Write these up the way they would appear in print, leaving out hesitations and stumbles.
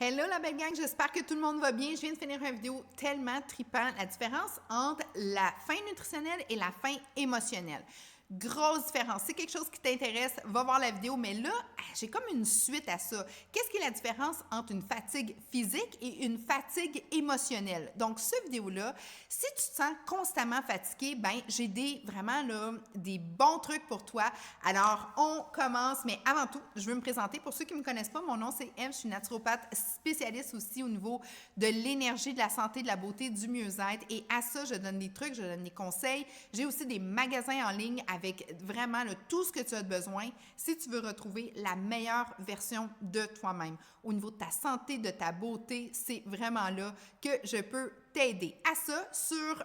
Hello la belle gang, j'espère que tout le monde va bien. Je viens de finir une vidéo tellement trippante. La différence entre la faim nutritionnelle et la faim émotionnelle. Grosse différence. Si c'est quelque chose qui t'intéresse, va voir la vidéo. Mais là, j'ai comme une suite à ça. Qu'est-ce qui est la différence entre une fatigue physique et une fatigue émotionnelle? Donc, cette vidéo-là, si tu te sens constamment fatigué, ben j'ai vraiment là, des bons trucs pour toi. Alors, on commence. Mais avant tout, je veux me présenter. Pour ceux qui ne me connaissent pas, mon nom, c'est Eve. Je suis naturopathe spécialiste aussi au niveau de l'énergie, de la santé, de la beauté, du mieux-être. Et à ça, je donne des trucs, je donne des conseils. J'ai aussi des magasins en ligne avec vraiment là, tout ce que tu as besoin si tu veux retrouver la meilleure version de toi-même. Au niveau de ta santé, de ta beauté, c'est vraiment là que je peux t'aider. À ça, sur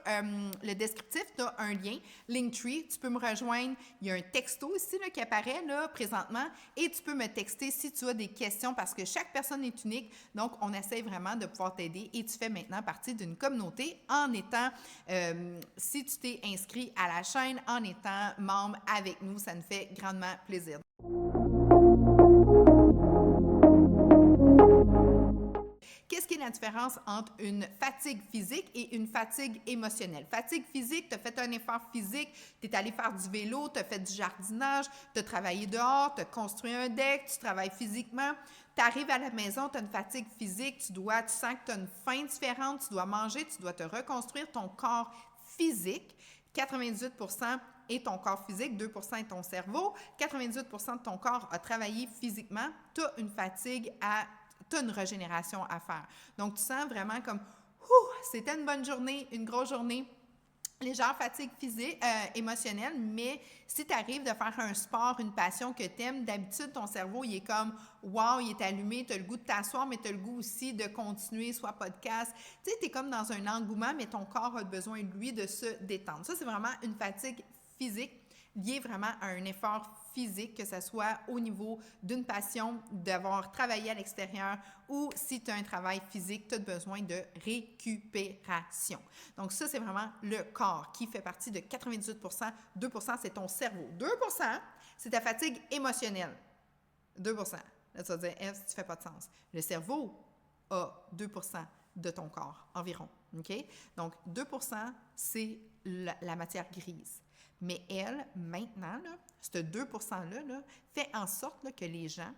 le descriptif, tu as un lien, Linktree, tu peux me rejoindre. Il y a un texto ici là, qui apparaît là, présentement et tu peux me texter si tu as des questions parce que chaque personne est unique. Donc, on essaie vraiment de pouvoir t'aider et tu fais maintenant partie d'une communauté en étant, si tu t'es inscrit à la chaîne, en étant membre avec nous. Ça nous fait grandement plaisir. Qu'est-ce qui est la différence entre une fatigue physique et une fatigue émotionnelle? Fatigue physique, tu as fait un effort physique, tu es allé faire du vélo, tu as fait du jardinage, tu as travaillé dehors, tu as construit un deck, tu travailles physiquement. Tu arrives à la maison, tu as une fatigue physique, tu sens que tu as une faim différente, tu dois manger, tu dois te reconstruire ton corps physique. 98% est ton corps physique, 2% est ton cerveau. 98% de ton corps a travaillé physiquement. Tu as une fatigue tu as une régénération à faire. Donc, tu sens vraiment comme, c'était une bonne journée, une grosse journée, légère fatigue physique, émotionnelle, mais si tu arrives de faire un sport, une passion que tu aimes, d'habitude, ton cerveau, il est comme, wow, il est allumé, tu as le goût de t'asseoir, mais tu as le goût aussi de continuer, soit podcast. Tu sais, tu es comme dans un engouement, mais ton corps a besoin, lui, de se détendre. Ça, c'est vraiment une fatigue physique liée vraiment à un effort physique, que ce soit au niveau d'une passion, d'avoir travaillé à l'extérieur ou si tu as un travail physique, tu as besoin de récupération. Donc ça, c'est vraiment le corps qui fait partie de 98%. 2%, c'est ton cerveau. 2%, c'est ta fatigue émotionnelle. 2%. Là, tu vas dire, F, tu ne fais pas de sens. Le cerveau a 2% de ton corps environ. OK? Donc, 2%, c'est la matière grise. Mais elle, maintenant, là, ce 2%-là là, fait en sorte là, que les gens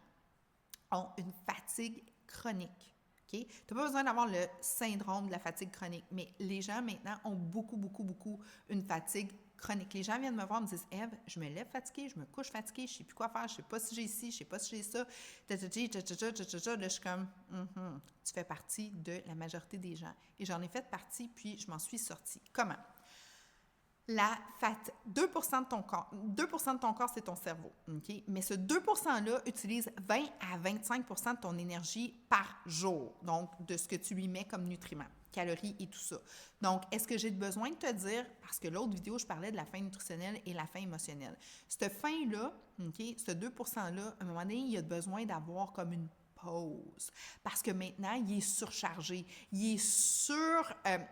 ont une fatigue chronique. Okay? Tu n'as pas besoin d'avoir le syndrome de la fatigue chronique, mais les gens maintenant ont beaucoup une fatigue chronique. Les gens viennent me voir et me disent « Eve, je me lève fatiguée, je me couche fatiguée, je ne sais plus quoi faire, je ne sais pas si j'ai ci, je ne sais pas si j'ai ça. » Là, je suis comme « Tu fais partie de la majorité des gens. » Et j'en ai fait partie, puis je m'en suis sortie. Comment? 2% de ton corps, 2% de ton corps, c'est ton cerveau. Okay? Mais ce 2%-là utilise 20 à 25% de ton énergie par jour, donc de ce que tu lui mets comme nutriments, calories et tout ça. Donc, est-ce que j'ai besoin de te dire, parce que l'autre vidéo, je parlais de la faim nutritionnelle et la faim émotionnelle. Cette faim-là, okay, ce 2%-là, à un moment donné, il y a besoin d'avoir comme une pause. Parce que maintenant, il est surchargé. Il est tu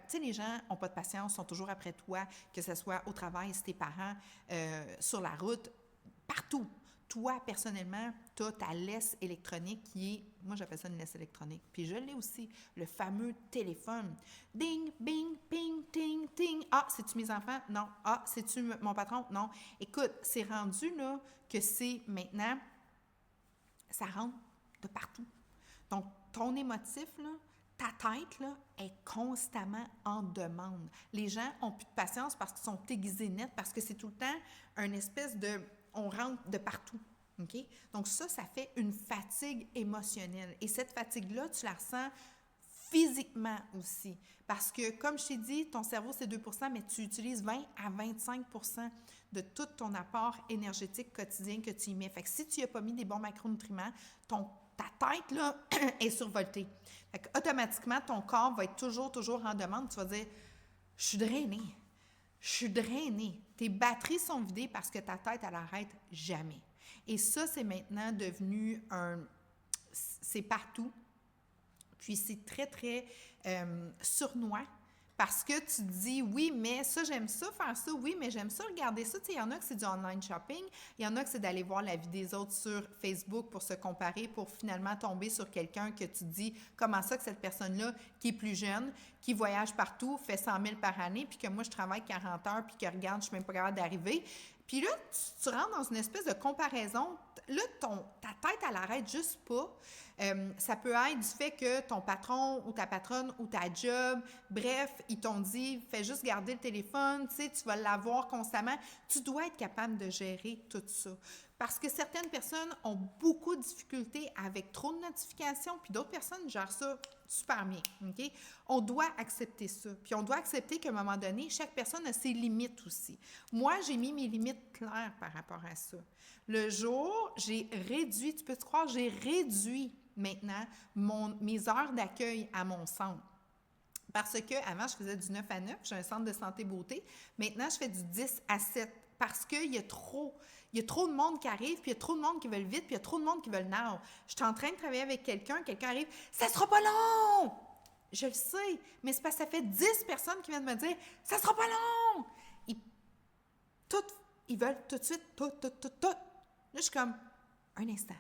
sais, les gens n'ont pas de patience, sont toujours après toi, que ce soit au travail, si tes parents, sur la route, partout. Toi, personnellement, tu as ta laisse électronique qui est, moi j'appelle ça une laisse électronique, puis je l'ai aussi, le fameux téléphone. Ding, bing, ping, ting, ting. Ah, c'est-tu mes enfants? Non. Ah, c'est-tu mon patron? Non. Écoute, c'est rendu là que c'est maintenant, ça rentre de partout. Donc, ton émotif, là, ta tête là, est constamment en demande. Les gens n'ont plus de patience parce qu'ils sont aiguisés net, parce que c'est tout le temps une espèce de... On rentre de partout. Okay? Donc ça fait une fatigue émotionnelle. Et cette fatigue-là, tu la ressens physiquement aussi. Parce que, comme je t'ai dit, ton cerveau, c'est 2%, mais tu utilises 20 à 25% de tout ton apport énergétique quotidien que tu y mets. Fait que si tu n'y as pas mis des bons macronutriments, ta tête, là, est survoltée. Fait que, automatiquement, ton corps va être toujours en demande. Tu vas dire, je suis drainée. Tes batteries sont vidées parce que ta tête, elle n'arrête jamais. Et ça, c'est maintenant devenu c'est partout. Puis c'est très sournois Parce que tu te dis, oui, mais ça, j'aime ça, faire ça, oui, mais j'aime ça, regarder ça. Tu sais, il y en a que c'est du online shopping, il y en a que c'est d'aller voir la vie des autres sur Facebook pour se comparer, pour finalement tomber sur quelqu'un que tu te dis, comment ça que cette personne-là, qui est plus jeune, qui voyage partout, fait 100 000 par année, puis que moi, je travaille 40 heures, puis que regarde, je suis même pas capable d'arriver. Puis là, tu rentres dans une espèce de comparaison. Là, ta tête, elle arrête juste pas. Ça peut être du fait que ton patron ou ta patronne ou ta job, bref, ils t'ont dit, fais juste garder le téléphone, tu sais, tu vas l'avoir constamment. Tu dois être capable de gérer tout ça. Parce que certaines personnes ont beaucoup de difficultés avec trop de notifications, puis d'autres personnes gèrent ça super bien, OK? On doit accepter ça. Puis on doit accepter qu'à un moment donné, chaque personne a ses limites aussi. Moi, j'ai mis mes limites claires par rapport à ça. Le jour, j'ai réduit, tu peux te croire, j'ai réduit maintenant mes heures d'accueil à mon centre. Parce que avant, je faisais du 9 à 9, j'ai un centre de santé beauté. Maintenant, je fais du 10 à 7 parce qu'il y a trop de monde qui arrive, puis il y a trop de monde qui veulent vite, puis il y a trop de monde qui veulent now. Je suis en train de travailler avec quelqu'un arrive, ça sera pas long! Je le sais, mais c'est parce que ça fait 10 personnes qui viennent me dire, ça sera pas long! Ils veulent tout de suite, tout. Là, je suis comme, un instant,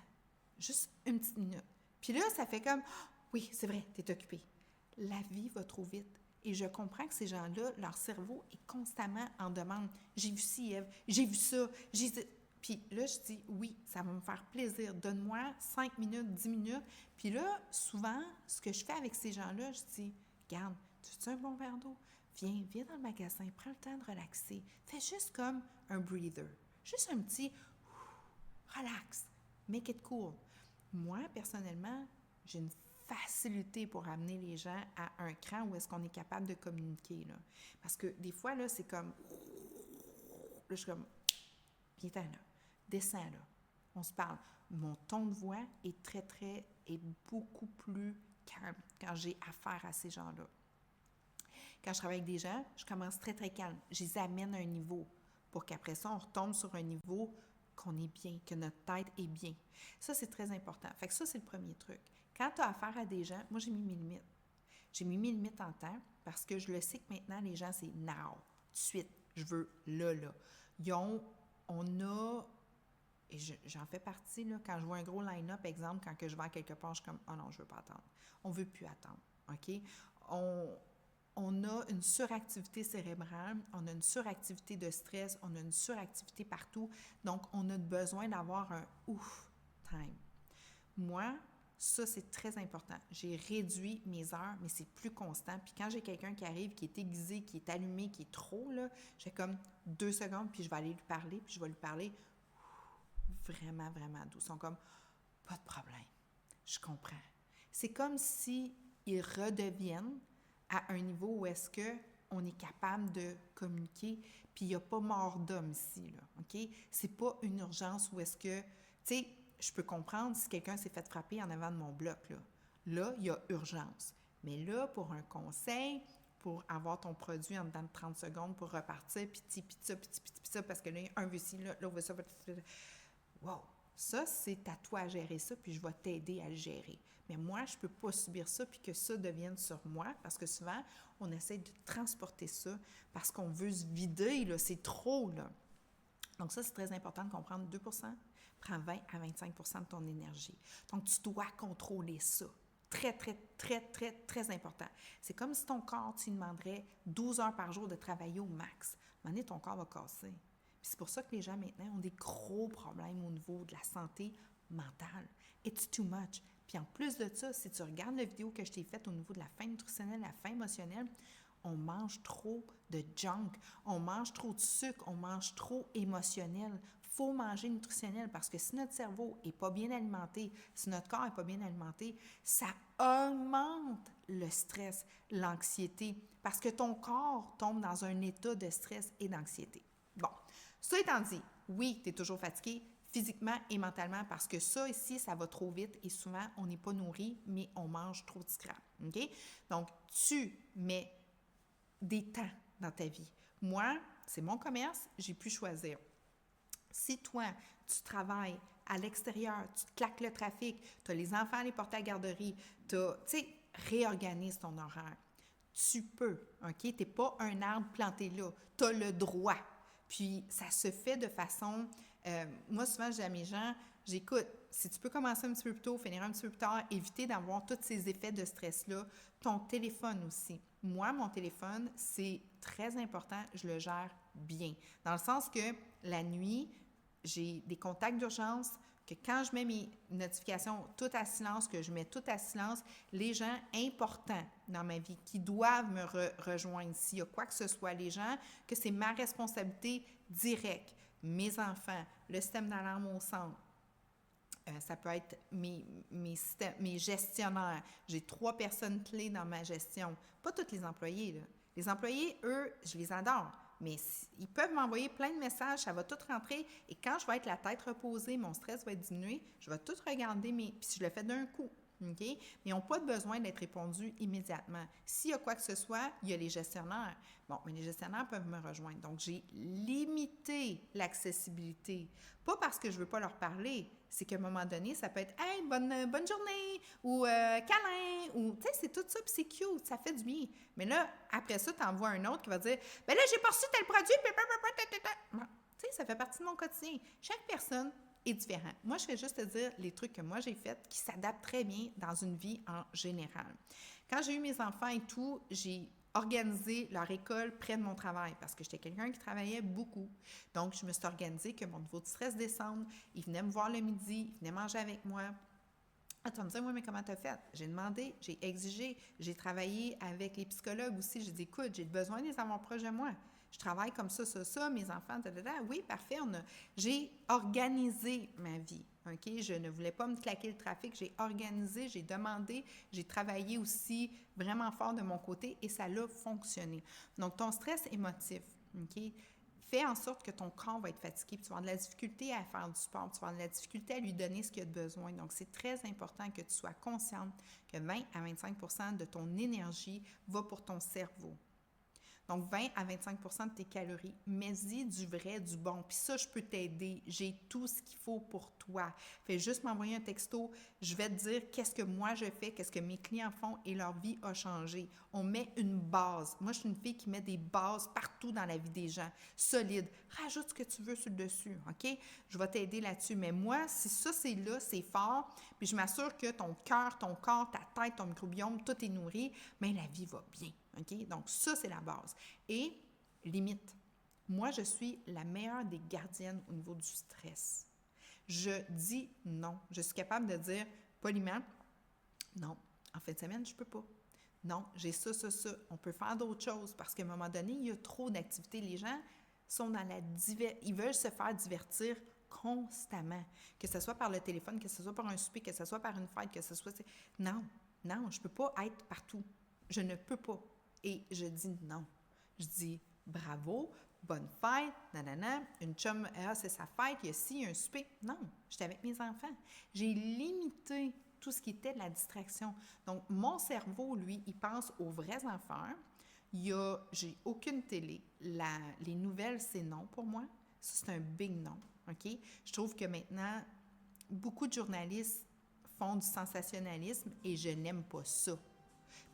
juste une petite minute. Puis là, ça fait comme, oui, c'est vrai, t'es occupé. La vie va trop vite. Et je comprends que ces gens-là, leur cerveau est constamment en demande. J'ai vu ci, Ève, j'ai vu ça, Puis là, je dis, oui, ça va me faire plaisir. Donne-moi 5 minutes, 10 minutes. Puis là, souvent, ce que je fais avec ces gens-là, je dis, regarde, tu veux un bon verre d'eau? Viens dans le magasin, prends le temps de relaxer. Fais juste comme un breather. Juste un petit relax. Make it cool. Moi, personnellement, j'ai une facilité pour amener les gens à un cran où est-ce qu'on est capable de communiquer. Là. Parce que des fois, là, c'est comme... Là, je suis comme... Viens là. Descends là. On se parle. Mon ton de voix est beaucoup plus calme quand j'ai affaire à ces gens-là. Quand je travaille avec des gens, je commence très calme. Je les amène à un niveau pour qu'après ça, on retombe sur un niveau qu'on est bien, que notre tête est bien. Ça, c'est très important. Fait que ça, c'est le premier truc. Quand tu as affaire à des gens, moi, j'ai mis mes limites. J'ai mis mes limites en temps parce que je le sais que maintenant, les gens, c'est now, tout de suite. Je veux là. On a, et j'en fais partie, là, quand je vois un gros line-up, exemple, quand que je vais à quelque part, je suis comme, oh non, je veux pas attendre. On veut plus attendre, OK? On a une suractivité cérébrale, on a une suractivité de stress, on a une suractivité partout. Donc, on a besoin d'avoir un ouf time. Moi, ça, c'est très important. J'ai réduit mes heures, mais c'est plus constant. Puis quand j'ai quelqu'un qui arrive, qui est aiguisé, qui est allumé, qui est trop, là, j'ai comme 2 secondes, puis je vais aller lui parler, puis je vais lui parler vraiment doux. Ils sont comme, pas de problème, je comprends. C'est comme s'ils redeviennent à un niveau où est-ce qu'on est capable de communiquer, puis il n'y a pas mort d'homme ici, là, OK? C'est pas une urgence où est-ce que, tu sais, je peux comprendre si quelqu'un s'est fait frapper en avant de mon bloc, là. Là, il y a urgence. Mais là, pour un conseil, pour avoir ton produit en dedans de 30 secondes pour repartir, puis ça, parce que là, un veut ci, là, on veut ça. Wow! Ça, c'est à toi à gérer ça, puis je vais t'aider à le gérer. Mais moi, je ne peux pas subir ça, puis que ça devienne sur moi, parce que souvent, on essaie de transporter ça, parce qu'on veut se vider, là, c'est trop, là. Donc ça, c'est très important de comprendre. 2 prend 20 à 25 de ton énergie. Donc, tu dois contrôler ça. Très important. C'est comme si ton corps, tu lui demanderais 12 heures par jour de travailler au max. À un moment donné, ton corps va casser. Puis c'est pour ça que les gens, maintenant, ont des gros problèmes au niveau de la santé mentale. It's too much. Puis en plus de ça, si tu regardes la vidéo que je t'ai faite au niveau de la faim nutritionnelle, la faim émotionnelle, on mange trop de junk, on mange trop de sucre, on mange trop émotionnel. Il faut manger nutritionnel parce que si notre cerveau n'est pas bien alimenté, si notre corps n'est pas bien alimenté, ça augmente le stress, l'anxiété, parce que ton corps tombe dans un état de stress et d'anxiété. Bon, ça étant dit, oui, tu es toujours fatigué physiquement et mentalement parce que ça ici, ça va trop vite et souvent, on n'est pas nourri, mais on mange trop de scrap. OK? Donc, tu mets des temps dans ta vie. Moi, c'est mon commerce, j'ai pu choisir. Si toi, tu travailles à l'extérieur, tu te claques le trafic, tu as les enfants à les porter à la garderie, tu sais, réorganise ton horaire. Tu peux, OK? Tu n'es pas un arbre planté là. Tu as le droit. Puis, ça se fait de façon... moi, souvent, je dis à mes gens, j'écoute, si tu peux commencer un petit peu plus tôt, finir un petit peu plus tard, éviter d'avoir tous ces effets de stress-là. Ton téléphone aussi. Moi, mon téléphone, c'est très important, je le gère bien. Dans le sens que la nuit, j'ai des contacts d'urgence, que quand je mets mes notifications toutes à silence, que je mets tout à silence, les gens importants dans ma vie qui doivent me rejoindre, s'il y a quoi que ce soit, les gens, que c'est ma responsabilité directe, mes enfants, le système d'alarme au centre, ça peut être mes gestionnaires. J'ai 3 personnes clés dans ma gestion. Pas tous les employés, là. Les employés, eux, je les adore. Mais ils peuvent m'envoyer plein de messages, ça va tout rentrer. Et quand je vais être la tête reposée, mon stress va être diminué, je vais tout regarder, puis je le fais d'un coup. OK? Mais ils n'ont pas besoin d'être répondus immédiatement. S'il y a quoi que ce soit, il y a les gestionnaires. Bon, mais les gestionnaires peuvent me rejoindre. Donc, j'ai limité l'accessibilité. Pas parce que je ne veux pas leur parler, c'est qu'à un moment donné, ça peut être « Hey, bonne journée » ou câlin, ou tu sais, c'est tout ça, puis c'est cute, ça fait du bien. Mais là, après ça, tu envoies un autre qui va dire « Ben là, j'ai pas reçu tel produit, puis... » Tu sais, ça fait partie de mon quotidien. Chaque personne est différent. Moi, je vais juste te dire les trucs que moi j'ai faits qui s'adaptent très bien dans une vie en général. Quand j'ai eu mes enfants et tout, j'ai organisé leur école près de mon travail parce que j'étais quelqu'un qui travaillait beaucoup. Donc, je me suis organisée que mon niveau de stress descende. Ils venaient me voir le midi, ils venaient manger avec moi. Ah, tu vas me dire, oui, mais comment tu as fait? J'ai demandé, j'ai exigé, j'ai travaillé avec les psychologues aussi. J'ai dit, écoute, j'ai besoin de les avoir proches de moi. Je travaille comme ça, mes enfants, Oui, parfait. J'ai organisé ma vie, OK? Je ne voulais pas me claquer le trafic. J'ai organisé, j'ai demandé, j'ai travaillé aussi vraiment fort de mon côté et ça a fonctionné. Donc, ton stress émotif, OK? Fais en sorte que ton corps va être fatigué, puis tu vas avoir de la difficulté à faire du sport, tu vas avoir de la difficulté à lui donner ce qu'il a de besoin. Donc, c'est très important que tu sois consciente que 20 à 25 de ton énergie va pour ton cerveau. Donc, 20 à 25 de tes calories, mets-y du vrai, du bon. Puis ça, je peux t'aider. J'ai tout ce qu'il faut pour toi. Fais juste m'envoyer un texto. Je vais te dire qu'est-ce que moi je fais, qu'est-ce que mes clients font et leur vie a changé. On met une base. Moi, je suis une fille qui met des bases partout dans la vie des gens, solides. Rajoute ce que tu veux sur le dessus, OK? Je vais t'aider là-dessus. Mais moi, si ça, c'est là, c'est fort, puis je m'assure que ton cœur, ton corps, ta tête, ton microbiome, tout est nourri, bien, la vie va bien. OK? Donc, ça, c'est la base. Et limite. Moi, je suis la meilleure des gardiennes au niveau du stress. Je dis non. Je suis capable de dire poliment, non, en fin de semaine, je ne peux pas. Non, j'ai ça. On peut faire d'autres choses parce qu'à un moment donné, il y a trop d'activités. Les gens sont dans ils veulent se faire divertir constamment. Que ce soit par le téléphone, que ce soit par un souper, que ce soit par une fête, que ce soit... Non, je ne peux pas être partout. Je ne peux pas. Et je dis non. Je dis bravo, bonne fête, nanana, une chum, c'est sa fête, il y a ci, un souper. Non, j'étais avec mes enfants. J'ai limité tout ce qui était de la distraction. Donc, mon cerveau, lui, il pense aux vraies affaires. J'ai aucune télé. Les nouvelles, c'est non pour moi. Ça, c'est un big non, OK? Je trouve que maintenant, beaucoup de journalistes font du sensationnalisme et je n'aime pas ça.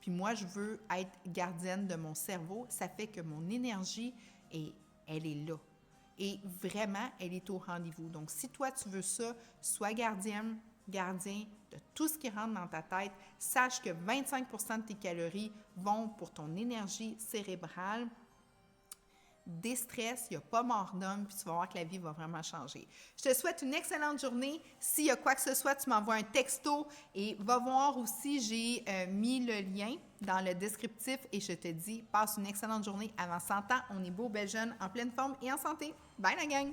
Puis moi, je veux être gardienne de mon cerveau. Ça fait que mon énergie, elle est là. Et vraiment, elle est au rendez-vous. Donc, si toi, tu veux ça, sois gardien de tout ce qui rentre dans ta tête. Sache que 25 de tes calories vont pour ton énergie cérébrale. Déstresse, il n'y a pas mort d'homme, puis tu vas voir que la vie va vraiment changer. Je te souhaite une excellente journée. S'il y a quoi que ce soit, tu m'envoies un texto et va voir aussi, j'ai mis le lien dans le descriptif et je te dis, passe une excellente journée. Avant 100 ans, on est beau, belle, jeune, en pleine forme et en santé. Bye la gang!